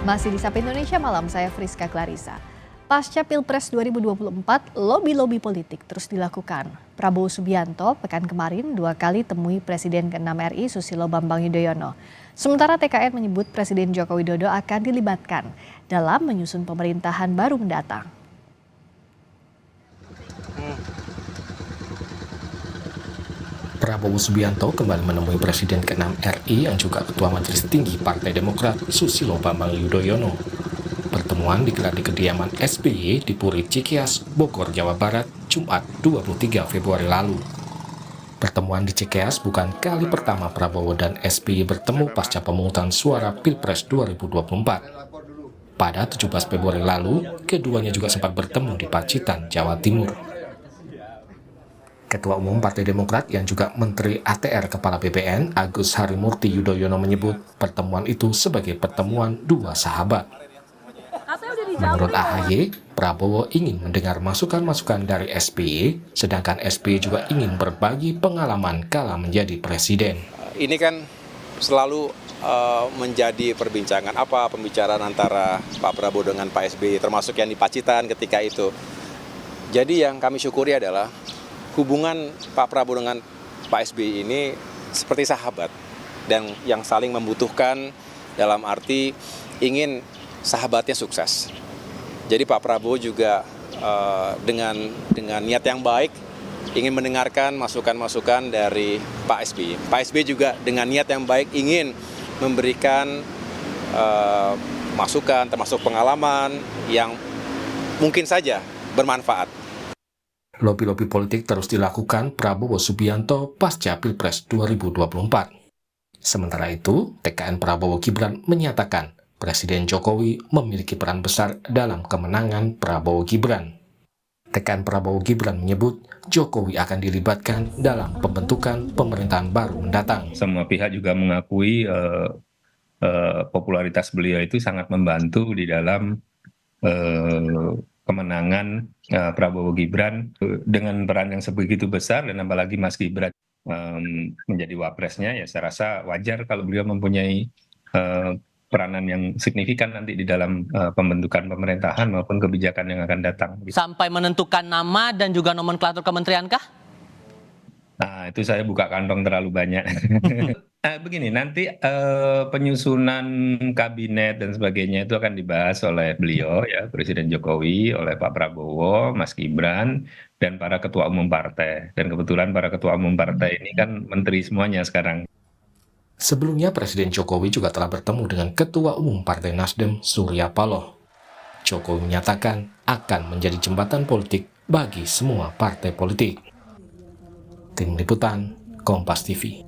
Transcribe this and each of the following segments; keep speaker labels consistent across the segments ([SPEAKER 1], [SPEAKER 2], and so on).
[SPEAKER 1] Masih di Sapa Indonesia Malam, saya Friska Clarissa. Pasca Pilpres 2024, lobi-lobi politik terus dilakukan. Prabowo Subianto pekan kemarin 2 kali temui Presiden ke-6 RI Susilo Bambang Yudhoyono. Sementara TKN menyebut Presiden Joko Widodo akan dilibatkan dalam menyusun pemerintahan baru mendatang.
[SPEAKER 2] Prabowo Subianto kembali menemui Presiden ke-6 RI yang juga Ketua Majelis Tinggi Partai Demokrat Susilo Bambang Yudhoyono. Pertemuan digelar di kediaman SBY di Puri Cikeas, Bogor, Jawa Barat, Jumat 23 Februari lalu. Pertemuan di Cikeas bukan kali pertama Prabowo dan SBY bertemu pasca pemungutan suara Pilpres 2024. Pada 17 Februari lalu, keduanya juga sempat bertemu di Pacitan, Jawa Timur. Ketua Umum Partai Demokrat yang juga Menteri ATR Kepala BPN Agus Harimurti Yudhoyono menyebut pertemuan itu sebagai pertemuan dua sahabat. Menurut AHY, Prabowo ingin mendengar masukan-masukan dari SBY, sedangkan SBY juga ingin berbagi pengalaman kala menjadi presiden.
[SPEAKER 3] Ini kan selalu menjadi perbincangan pembicaraan antara Pak Prabowo dengan Pak SBY, termasuk yang di Pacitan ketika itu. Jadi yang kami syukuri adalah hubungan Pak Prabowo dengan Pak SBY ini seperti sahabat dan yang saling membutuhkan dalam arti ingin sahabatnya sukses. Jadi Pak Prabowo juga dengan niat yang baik ingin mendengarkan masukan-masukan dari Pak SBY. Pak SBY juga dengan niat yang baik ingin memberikan masukan termasuk pengalaman yang mungkin saja bermanfaat.
[SPEAKER 2] Lobi-lobi politik terus dilakukan Prabowo Subianto pasca Pilpres 2024. Sementara itu, TKN Prabowo Gibran menyatakan Presiden Jokowi memiliki peran besar dalam kemenangan Prabowo Gibran. TKN Prabowo Gibran menyebut Jokowi akan dilibatkan dalam pembentukan pemerintahan baru mendatang.
[SPEAKER 4] Semua pihak juga mengakui popularitas beliau itu sangat membantu di dalam kemenangan Prabowo Gibran dengan peran yang sebegitu besar, dan apalagi Mas Gibran menjadi wapresnya, ya saya rasa wajar kalau beliau mempunyai peranan yang signifikan nanti di dalam pembentukan pemerintahan maupun kebijakan yang akan datang.
[SPEAKER 5] Sampai menentukan nama dan juga nomenklatur kementerian kah?
[SPEAKER 4] Nah, itu saya buka kantong terlalu banyak. Begini, nanti penyusunan kabinet dan sebagainya itu akan dibahas oleh beliau, ya, Presiden Jokowi, oleh Pak Prabowo, Mas Gibran, dan para ketua umum partai. Dan kebetulan para ketua umum partai ini kan menteri semuanya sekarang.
[SPEAKER 2] Sebelumnya Presiden Jokowi juga telah bertemu dengan Ketua Umum Partai Nasdem Surya Paloh. Jokowi menyatakan akan menjadi jembatan politik bagi semua partai politik. Tim Liputan, Kompas TV.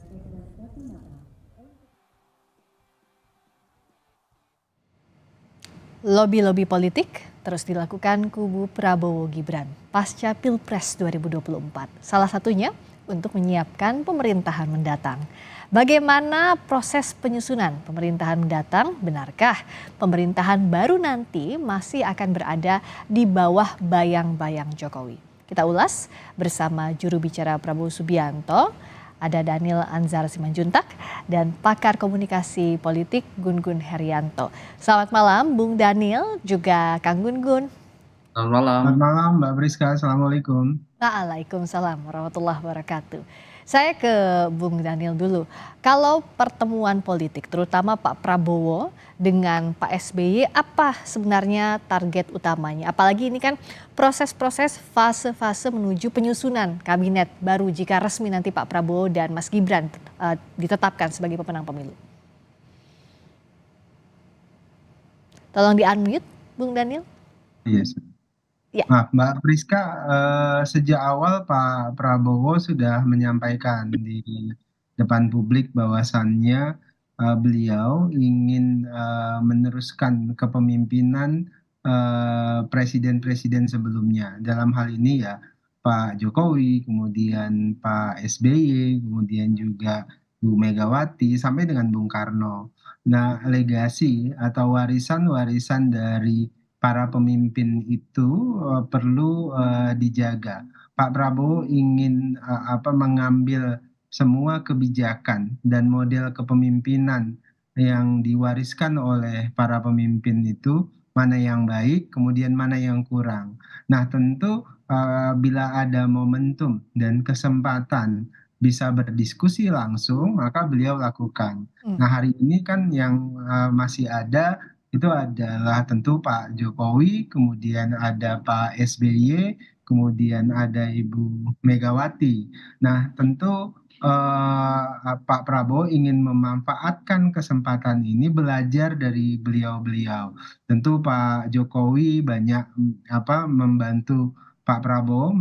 [SPEAKER 1] Lobi-lobi politik terus dilakukan kubu Prabowo Gibran pasca Pilpres 2024. Salah satunya untuk menyiapkan pemerintahan mendatang. Bagaimana proses penyusunan pemerintahan mendatang? Benarkah pemerintahan baru nanti masih akan berada di bawah bayang-bayang Jokowi? Kita ulas bersama juru bicara Prabowo Subianto, ada Daniel Anzar Simanjuntak, dan pakar komunikasi politik Gun-Gun Herianto. Selamat malam Bung Daniel, juga Kang Gun-Gun.
[SPEAKER 6] Selamat malam.
[SPEAKER 7] Selamat malam Mbak Friska, Assalamualaikum.
[SPEAKER 1] Waalaikumsalam warahmatullahi wabarakatuh. Saya ke Bung Daniel dulu. Kalau pertemuan politik, terutama Pak Prabowo dengan Pak SBY, apa sebenarnya target utamanya? Apalagi ini kan proses-proses fase-fase menuju penyusunan kabinet baru jika resmi nanti Pak Prabowo dan Mas Gibran ditetapkan sebagai pemenang pemilu. Tolong di-unmute, Bung Daniel.
[SPEAKER 7] Yes.
[SPEAKER 1] Ya.
[SPEAKER 7] Nah, Mbak Friska, sejak awal Pak Prabowo sudah menyampaikan di depan publik bahwasannya beliau ingin meneruskan kepemimpinan presiden-presiden sebelumnya. Dalam hal ini ya Pak Jokowi, kemudian Pak SBY, kemudian juga Bu Megawati, sampai dengan Bung Karno. Nah, legasi atau warisan-warisan dari para pemimpin itu perlu dijaga. Pak Prabowo ingin mengambil semua kebijakan dan model kepemimpinan yang diwariskan oleh para pemimpin itu, mana yang baik, kemudian mana yang kurang. Nah, tentu bila ada momentum dan kesempatan bisa berdiskusi langsung, maka beliau lakukan.
[SPEAKER 1] Hmm.
[SPEAKER 7] Nah, hari ini kan yang masih ada itu adalah tentu Pak Jokowi, kemudian ada Pak SBY, kemudian ada Ibu Megawati. Nah, tentu Pak Prabowo ingin memanfaatkan kesempatan ini belajar dari beliau-beliau. Tentu Pak Jokowi banyak membantu Pak Prabowo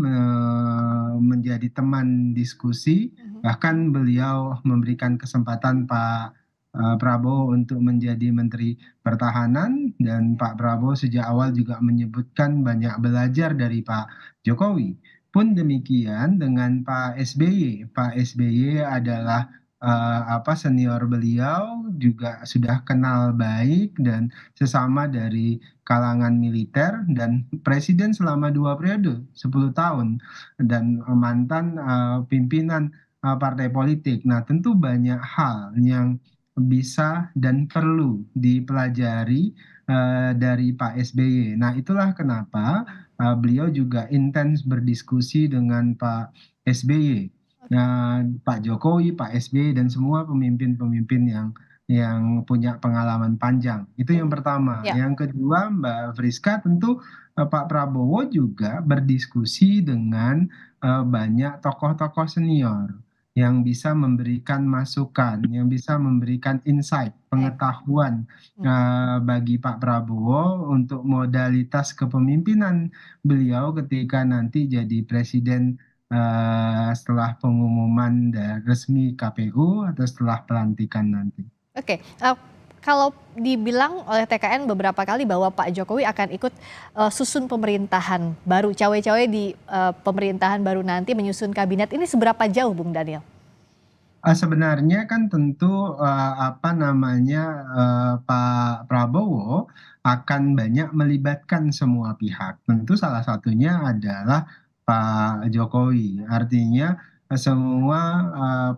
[SPEAKER 7] menjadi teman diskusi,
[SPEAKER 1] Mhm.
[SPEAKER 7] bahkan beliau memberikan kesempatan Pak Prabowo untuk menjadi Menteri Pertahanan, dan Pak Prabowo sejak awal juga menyebutkan banyak belajar dari Pak Jokowi. Pun demikian dengan Pak SBY. Pak SBY adalah senior beliau, juga sudah kenal baik dan sesama dari kalangan militer, dan presiden selama 2 periode 10 tahun, dan mantan pimpinan partai politik. Nah, tentu banyak hal yang bisa dan perlu dipelajari dari Pak SBY. Nah, itulah kenapa beliau juga intens berdiskusi dengan Pak SBY. Nah, Pak Jokowi, Pak SBY, dan semua pemimpin-pemimpin yang punya pengalaman panjang. Itu yang
[SPEAKER 1] Mhm.
[SPEAKER 7] pertama.
[SPEAKER 1] Ya.
[SPEAKER 7] Yang kedua, Mbak Friska, tentu Pak Prabowo juga berdiskusi dengan banyak tokoh-tokoh senior yang bisa memberikan masukan, yang bisa memberikan insight,
[SPEAKER 1] Baik.
[SPEAKER 7] pengetahuan
[SPEAKER 1] Hmm.
[SPEAKER 7] bagi Pak Prabowo untuk modalitas kepemimpinan beliau ketika nanti jadi presiden setelah pengumuman resmi KPU atau setelah pelantikan nanti.
[SPEAKER 1] Oke, kalau dibilang oleh TKN beberapa kali bahwa Pak Jokowi akan ikut susun pemerintahan baru, cawe-cawe di pemerintahan baru nanti menyusun kabinet, ini seberapa jauh Bung Daniel?
[SPEAKER 7] Sebenarnya kan tentu, Pak Prabowo akan banyak melibatkan semua pihak. Tentu salah satunya adalah Pak Jokowi. Artinya, semua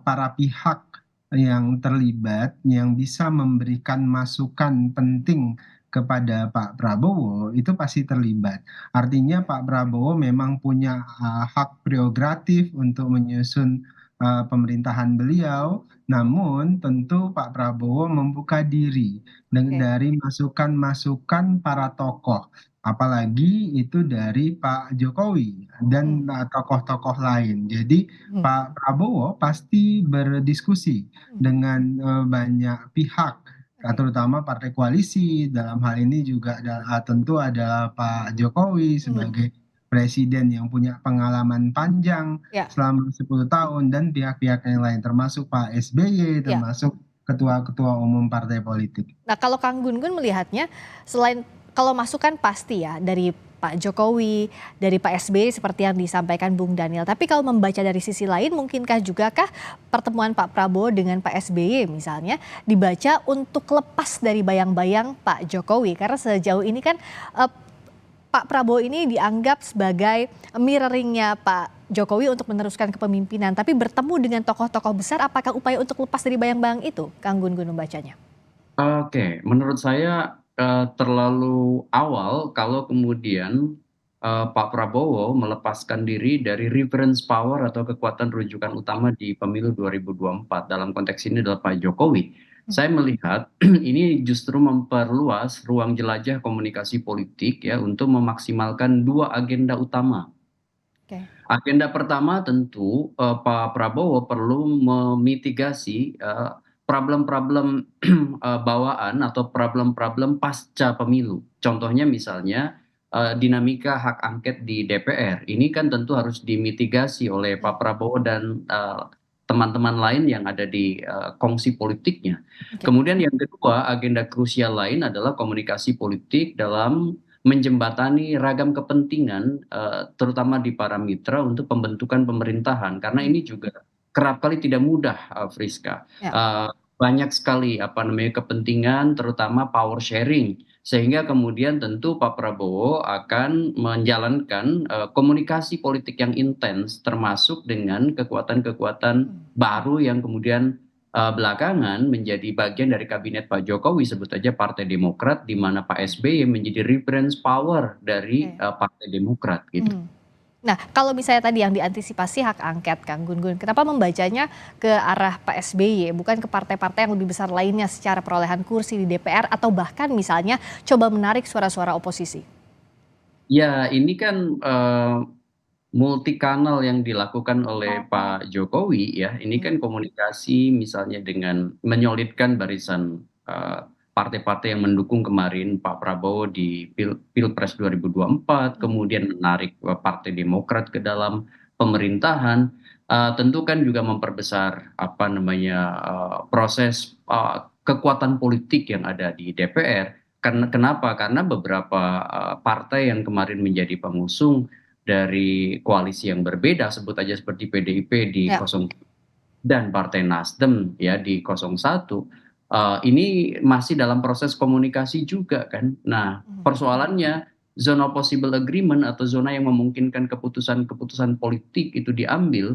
[SPEAKER 7] para pihak yang terlibat, yang bisa memberikan masukan penting kepada Pak Prabowo, itu pasti terlibat. Artinya Pak Prabowo memang punya hak prerogatif untuk menyusun pemerintahan beliau, namun tentu Pak Prabowo membuka diri
[SPEAKER 1] Oke.
[SPEAKER 7] dari masukan-masukan para tokoh, apalagi itu dari Pak Jokowi
[SPEAKER 1] Hmm.
[SPEAKER 7] dan tokoh-tokoh lain. Jadi
[SPEAKER 1] Hmm.
[SPEAKER 7] Pak Prabowo pasti berdiskusi
[SPEAKER 1] Hmm.
[SPEAKER 7] dengan banyak pihak,
[SPEAKER 1] Oke.
[SPEAKER 7] terutama partai koalisi. Dalam hal ini juga tentu adalah Pak Jokowi
[SPEAKER 1] Hmm.
[SPEAKER 7] sebagai presiden yang punya pengalaman panjang
[SPEAKER 1] Ya.
[SPEAKER 7] selama 10 tahun, dan pihak-pihak yang lain termasuk Pak SBY,
[SPEAKER 1] Ya.
[SPEAKER 7] termasuk ketua-ketua umum partai politik.
[SPEAKER 1] Nah, kalau Kang Gun-Gun melihatnya, selain kalau masukan pasti ya dari Pak Jokowi, dari Pak SBY seperti yang disampaikan Bung Daniel. Tapi kalau membaca dari sisi lain, mungkinkah juga kah pertemuan Pak Prabowo dengan Pak SBY misalnya dibaca untuk lepas dari bayang-bayang Pak Jokowi? Karena sejauh ini kan eh, Pak Prabowo ini dianggap sebagai mirroringnya Pak Jokowi untuk meneruskan kepemimpinan. Tapi bertemu dengan tokoh-tokoh besar, apakah upaya untuk lepas dari bayang-bayang itu? Kang Gun-Gun membacanya.
[SPEAKER 6] Oke, menurut saya terlalu awal kalau kemudian Pak Prabowo melepaskan diri dari reference power atau kekuatan rujukan utama di pemilu 2024. Dalam konteks ini adalah Pak Jokowi. Saya melihat ini justru memperluas ruang jelajah komunikasi politik ya untuk memaksimalkan dua agenda utama.
[SPEAKER 1] Oke.
[SPEAKER 6] Agenda pertama tentu Pak Prabowo perlu memitigasi problem-problem bawaan atau problem-problem pasca pemilu. Contohnya misalnya dinamika hak angket di DPR. Ini kan tentu harus dimitigasi oleh Pak Prabowo dan teman-teman lain yang ada di kongsi politiknya.
[SPEAKER 1] Oke.
[SPEAKER 6] Kemudian yang kedua, agenda krusial lain adalah komunikasi politik dalam menjembatani ragam kepentingan, terutama di para mitra untuk pembentukan pemerintahan. Karena ini juga kerap kali tidak mudah, Friska.
[SPEAKER 1] Ya.
[SPEAKER 6] Banyak sekali kepentingan, terutama power sharing. Sehingga kemudian tentu Pak Prabowo akan menjalankan komunikasi politik yang intens, termasuk dengan kekuatan-kekuatan baru yang kemudian belakangan menjadi bagian dari kabinet Pak Jokowi, sebut aja Partai Demokrat, di mana Pak SBY menjadi reference power dari
[SPEAKER 1] Oke.
[SPEAKER 6] Partai Demokrat gitu.
[SPEAKER 1] Nah, kalau misalnya tadi yang diantisipasi hak angket, Kang Gun-Gun, kenapa membacanya ke arah Pak SBY, bukan ke partai-partai yang lebih besar lainnya secara perolehan kursi di DPR atau bahkan misalnya coba menarik suara-suara oposisi?
[SPEAKER 6] Ya, ini kan multi kanal yang dilakukan oleh Pak Jokowi ya. Ini kan komunikasi misalnya dengan menyolidkan barisan partai-partai yang mendukung kemarin Pak Prabowo di Pilpres 2024, kemudian menarik Partai Demokrat ke dalam pemerintahan. Tentu kan juga memperbesar apa namanya proses kekuatan politik yang ada di DPR. Karena kenapa? Karena beberapa partai yang kemarin menjadi pengusung dari koalisi yang berbeda, sebut aja seperti PDIP di
[SPEAKER 1] Ya.
[SPEAKER 6] 0 dan Partai Nasdem ya di 01, ini masih dalam proses komunikasi juga kan. Nah, persoalannya zona possible agreement atau zona yang memungkinkan keputusan-keputusan politik itu diambil,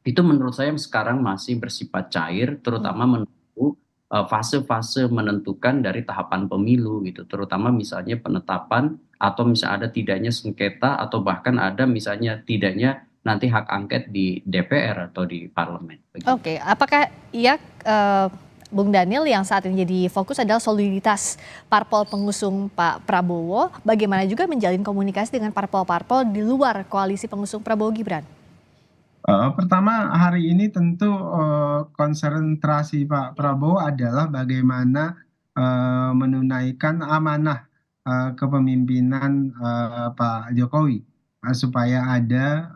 [SPEAKER 6] itu menurut saya sekarang masih bersifat cair, terutama menunggu fase-fase menentukan dari tahapan pemilu gitu, terutama misalnya penetapan atau misalnya ada tidaknya sengketa atau bahkan ada misalnya tidaknya nanti hak angket di DPR atau di parlemen.
[SPEAKER 1] Oke, apakah iya, Bung Daniel, yang saat ini jadi fokus adalah soliditas parpol pengusung Pak Prabowo, bagaimana juga menjalin komunikasi dengan parpol-parpol di luar koalisi pengusung Prabowo Gibran?
[SPEAKER 7] Pertama hari ini tentu, konsentrasi Pak Prabowo adalah bagaimana, menunaikan amanah, kepemimpinan, Pak Jokowi, supaya ada,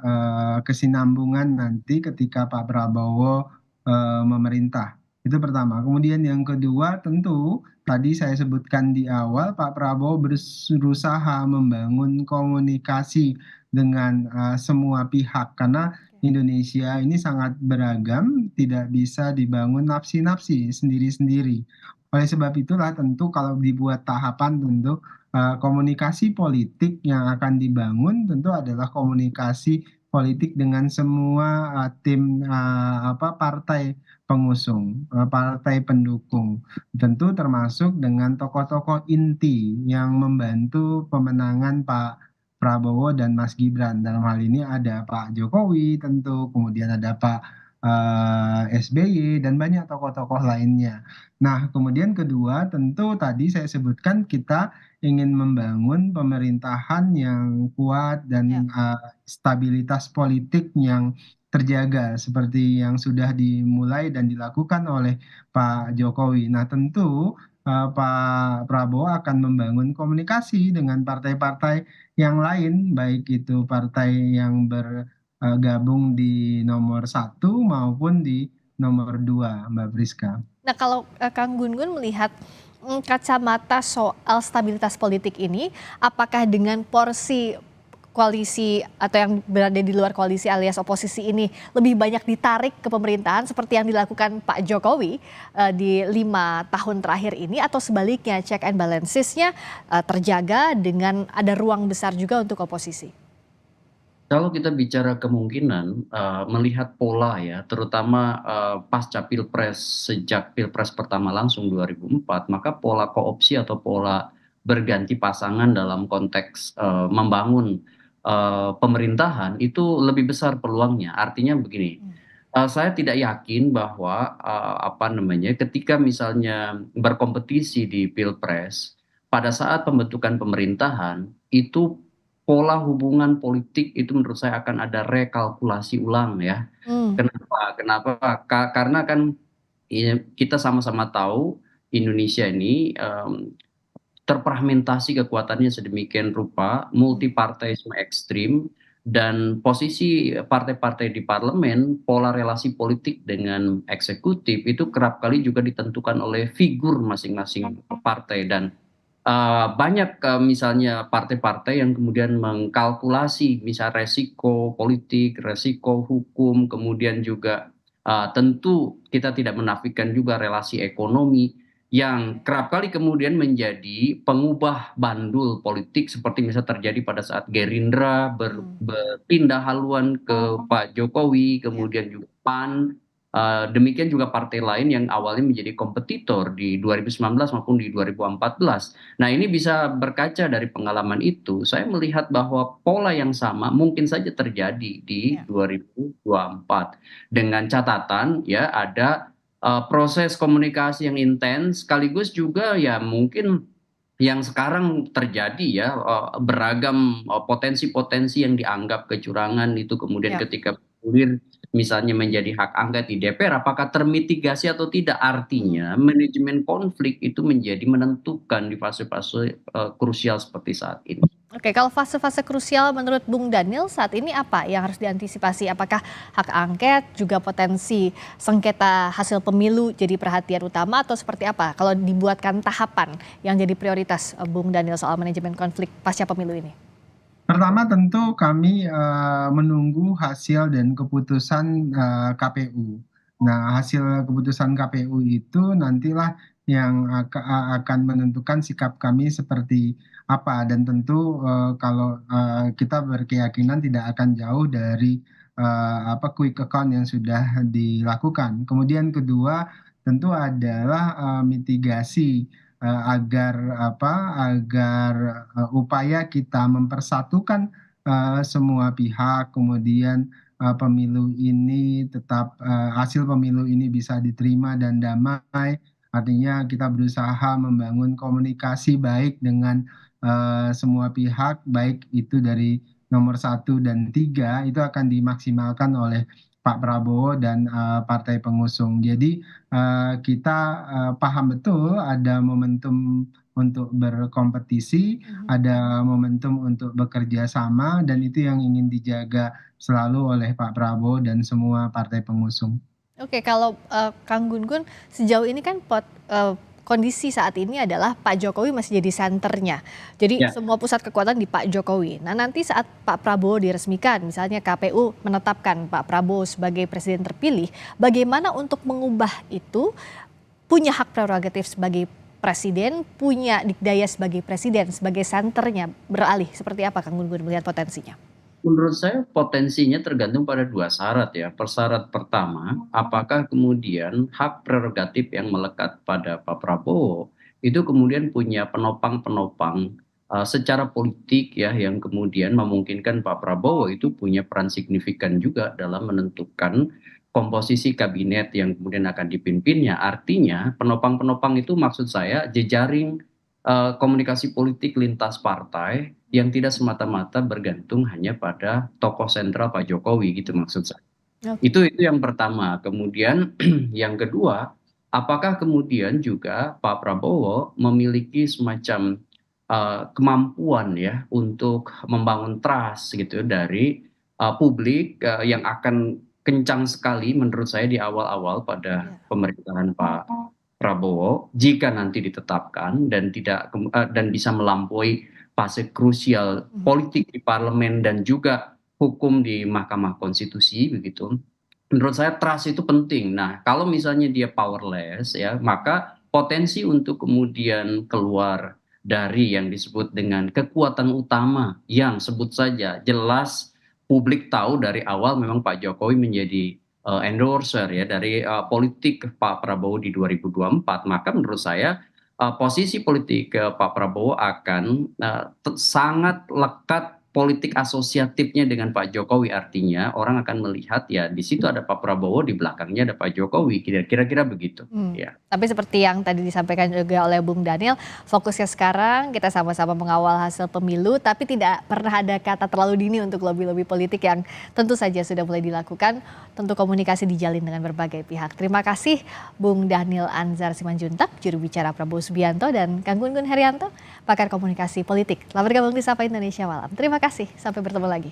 [SPEAKER 7] kesinambungan nanti ketika Pak Prabowo, memerintah, itu pertama. Kemudian yang kedua tentu tadi saya sebutkan di awal, Pak Prabowo berusaha membangun komunikasi dengan, semua pihak karena Indonesia ini sangat beragam, tidak bisa dibangun nafsi-nafsi, sendiri-sendiri. Oleh sebab itulah tentu kalau dibuat tahapan tentu, komunikasi politik yang akan dibangun tentu adalah komunikasi politik dengan semua, tim, partai pengusung, partai pendukung. Tentu termasuk dengan tokoh-tokoh inti yang membantu pemenangan Pak Prabowo dan Mas Gibran. Dalam hal ini ada Pak Jokowi tentu, kemudian ada Pak, SBY dan banyak tokoh-tokoh lainnya. Nah, kemudian kedua tentu tadi saya sebutkan kita ingin membangun pemerintahan yang kuat
[SPEAKER 1] Ya.
[SPEAKER 7] dan, stabilitas politik yang terjaga seperti yang sudah dimulai dan dilakukan oleh Pak Jokowi. Nah, tentu, Pak Prabowo akan membangun komunikasi dengan partai-partai yang lain, baik itu partai yang bergabung di nomor 1 maupun di nomor 2, Mbak Priska.
[SPEAKER 1] Nah, kalau Kang Gun-Gun melihat kacamata soal stabilitas politik ini, apakah dengan porsi koalisi atau yang berada di luar koalisi alias oposisi ini lebih banyak ditarik ke pemerintahan seperti yang dilakukan Pak Jokowi di 5 tahun terakhir ini, atau sebaliknya check and balancesnya terjaga dengan ada ruang besar juga untuk oposisi?
[SPEAKER 6] Kalau kita bicara kemungkinan, melihat pola ya, terutama, pasca Pilpres, sejak Pilpres pertama langsung 2004, maka pola koopsi atau pola berganti pasangan dalam konteks, membangun, pemerintahan itu lebih besar peluangnya. Artinya begini, saya tidak yakin bahwa, apa namanya, ketika misalnya berkompetisi di Pilpres, pada saat pembentukan pemerintahan, itu pola hubungan politik itu menurut saya akan ada rekalkulasi ulang ya.
[SPEAKER 1] Hmm.
[SPEAKER 6] Kenapa? Kenapa? Karena kan kita sama-sama tahu Indonesia ini terfragmentasi kekuatannya sedemikian rupa, multi partaisme ekstrim, dan posisi partai-partai di parlemen, pola relasi politik dengan eksekutif itu kerap kali juga ditentukan oleh figur masing-masing partai. Dan banyak misalnya partai-partai yang kemudian mengkalkulasi misal resiko politik, resiko hukum, kemudian juga tentu kita tidak menafikan juga relasi ekonomi yang kerap kali kemudian menjadi pengubah bandul politik seperti misalnya terjadi pada saat Gerindra berpindah haluan ke Pak Jokowi, kemudian juga PAN Demikian juga partai lain yang awalnya menjadi kompetitor di 2019 maupun di 2014. Nah, ini bisa berkaca dari pengalaman itu, saya melihat bahwa pola yang sama mungkin saja terjadi di
[SPEAKER 1] Ya.
[SPEAKER 6] 2024. Dengan catatan ya ada proses komunikasi yang intens, sekaligus juga ya mungkin yang sekarang terjadi ya, beragam potensi-potensi yang dianggap kecurangan itu kemudian
[SPEAKER 1] Ya.
[SPEAKER 6] ketika bergulir misalnya menjadi hak angket di DPR, apakah termitigasi atau tidak? Artinya manajemen konflik itu menjadi menentukan di fase-fase krusial seperti saat ini.
[SPEAKER 1] Oke, kalau fase-fase krusial menurut Bung Daniel saat ini apa yang harus diantisipasi? Apakah hak angket juga potensi sengketa hasil pemilu jadi perhatian utama atau seperti apa? Kalau dibuatkan tahapan yang jadi prioritas Bung Daniel soal manajemen konflik pasca pemilu ini?
[SPEAKER 7] Pertama tentu kami menunggu hasil dan keputusan KPU. Nah, hasil keputusan KPU itu nantilah yang akan menentukan sikap kami seperti apa dan tentu kalau kita berkeyakinan tidak akan jauh dari apa quick account yang sudah dilakukan. Kemudian kedua tentu adalah mitigasi agar apa, agar upaya kita mempersatukan semua pihak, kemudian pemilu ini tetap hasil pemilu ini bisa diterima dan damai. Artinya kita berusaha membangun komunikasi baik dengan semua pihak, baik itu dari nomor 1 dan 3 itu akan dimaksimalkan oleh Pak Prabowo dan partai pengusung. Jadi kita paham betul ada momentum untuk berkompetisi, ada momentum untuk bekerja sama, dan itu yang ingin dijaga selalu oleh Pak Prabowo dan semua partai pengusung.
[SPEAKER 1] Oke, kalau Kang Gun-Gun sejauh ini kan kondisi saat ini adalah Pak Jokowi masih jadi senternya. Jadi
[SPEAKER 6] Ya.
[SPEAKER 1] semua pusat kekuatan di Pak Jokowi. Nah, nanti saat Pak Prabowo diresmikan, misalnya KPU menetapkan Pak Prabowo sebagai presiden terpilih, bagaimana untuk mengubah itu? Punya hak prerogatif sebagai presiden, punya dikdaya sebagai presiden, sebagai senternya beralih. Seperti apa Kang Gun-Gun melihat potensinya?
[SPEAKER 6] Menurut saya potensinya tergantung pada dua syarat ya. Persyarat pertama, apakah kemudian hak prerogatif yang melekat pada Pak Prabowo itu kemudian punya penopang-penopang secara politik ya yang kemudian memungkinkan Pak Prabowo itu punya peran signifikan juga dalam menentukan komposisi kabinet yang kemudian akan dipimpinnya. Artinya penopang-penopang itu maksud saya jejaring komunikasi politik lintas partai yang tidak semata-mata bergantung hanya pada tokoh sentral Pak Jokowi gitu maksud saya.
[SPEAKER 1] Oke.
[SPEAKER 6] Itu yang pertama. Kemudian yang kedua, apakah kemudian juga Pak Prabowo memiliki semacam kemampuan ya untuk membangun trust gitu dari publik yang akan kencang sekali menurut saya di awal-awal pada pemerintahan Pak Prabowo jika nanti ditetapkan dan dan bisa melampaui fase krusial politik di parlemen dan juga hukum di Mahkamah Konstitusi begitu. Menurut saya trust itu penting. Nah, kalau misalnya dia powerless ya, maka potensi untuk kemudian keluar dari yang disebut dengan kekuatan utama yang sebut saja jelas publik tahu dari awal memang Pak Jokowi menjadi endorser ya dari politik Pak Prabowo di 2024, maka menurut saya posisi politik Pak Prabowo akan sangat lekat politik asosiatifnya dengan Pak Jokowi, artinya orang akan melihat ya di situ ada Pak Prabowo, di belakangnya ada Pak Jokowi, kira-kira begitu. Ya.
[SPEAKER 1] Tapi seperti yang tadi disampaikan juga oleh Bung Daniel, fokusnya sekarang kita sama-sama mengawal hasil pemilu, tapi tidak pernah ada kata terlalu dini untuk lobby-lobby politik yang tentu saja sudah mulai dilakukan. Tentu komunikasi dijalin dengan berbagai pihak. Terima kasih Bung Daniel Anzar Simanjuntak, juru bicara Prabowo Subianto, dan Kang Gun-Gun Herianto, pakar komunikasi politik. Selamat bergabung di Sapa Indonesia Malam. Terima kasih, sampai bertemu lagi.